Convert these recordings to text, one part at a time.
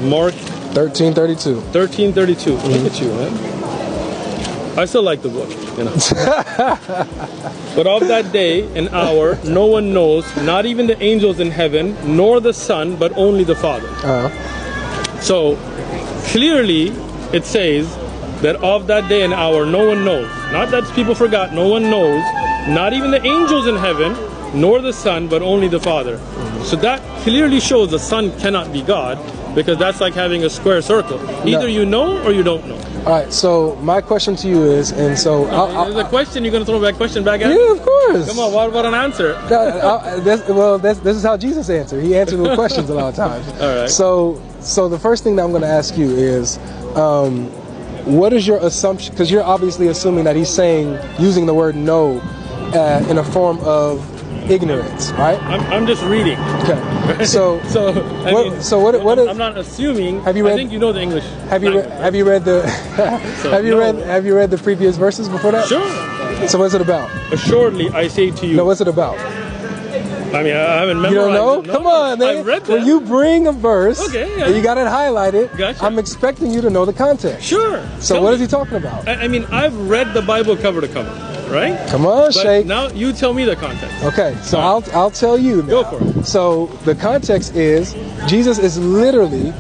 Mark 13:32. 13:32. Look at you, man. I still like the book, you know. But of that day and hour, no one knows, not even the angels in heaven, nor the Son, but only the Father. So clearly, it says that of that day and hour, no one knows. Not that people forgot. No one knows, not even the angels in heaven, nor the Son, but only the Father. So that clearly shows the Son cannot be God, because that's like having a square circle. Either you know or you don't know. All right, so my question to you is, and so there's a question. You're gonna throw that question back at me? Yeah, of course. Come on, what about an answer? This is how Jesus answered. He answered with questions a lot of times. All right. So the first thing that I'm going to ask you is, what is your assumption? Because you're obviously assuming that he's saying, using the word "no" in a form of ignorance, right? I'm just reading. Okay. So what is? I'm not assuming. Have you read? I think you know the English. Have you read the? Have you read the previous verses before that? Sure. So what's it about? Assuredly, I say to you. No, what's it about? I mean, I haven't memorized. You don't know? No, come on, man. I've read that. When you bring a verse, okay, yeah. and you got it highlighted, gotcha. I'm expecting you to know the context. Sure. So what is he talking about? I mean, I've read the Bible cover to cover, right? Come on, Sheikh. Now you tell me the context. Okay, so I'll tell you now. Go for it. So the context is, Jesus is literally,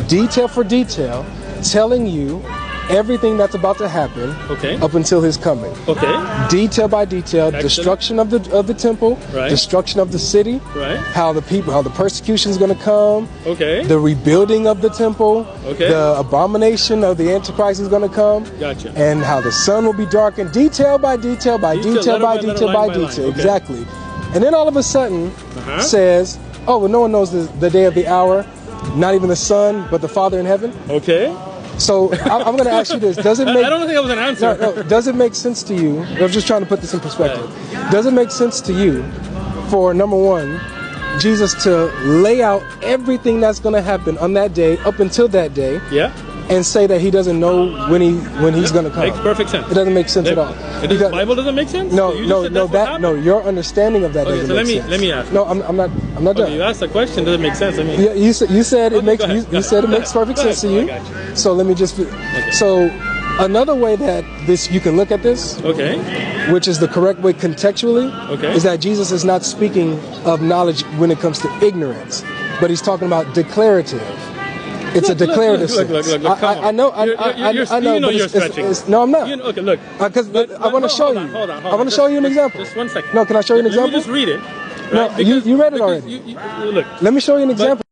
detail for detail, telling you everything that's about to happen up until his coming. Okay. Detail by detail. Excellent. Destruction of the temple, right. Destruction of the city, right. How the persecution is going to come, okay. The rebuilding of the temple, okay. The abomination of the Antichrist is going to come, gotcha. And how the sun will be darkened, detail by detail by detail by detail by detail. Exactly. And then all of a sudden says, oh, well, no one knows the day of the hour, not even the Son, but the Father in heaven. Okay. So I'm going to ask you this: does it make? I don't think that was an answer. No, does it make sense to you? I'm just trying to put this in perspective. Right. Does it make sense to you, for number one, Jesus to lay out everything that's going to happen on that day, up until that day, and say that he doesn't know when he's going to come? Makes perfect sense. It doesn't make sense at all. The Bible doesn't make sense. No, your understanding of that doesn't make sense. Let me ask. No, I'm not done. You asked the question. Does it make sense? I mean, you said it makes. You said it makes perfect sense to you. So let me just. So another way that you can look at this, which is the correct way contextually, is that Jesus is not speaking of knowledge when it comes to ignorance, but he's talking about declarative. It's a declarative sense. Look, I know. I know. But you're stretching. No, I'm not. Okay, look. Because I want to show you. Hold on. I want to show you an example. Just 1 second. No, can I show you an example? Let me just read it. No, you read it already. Look. Let me show you an example.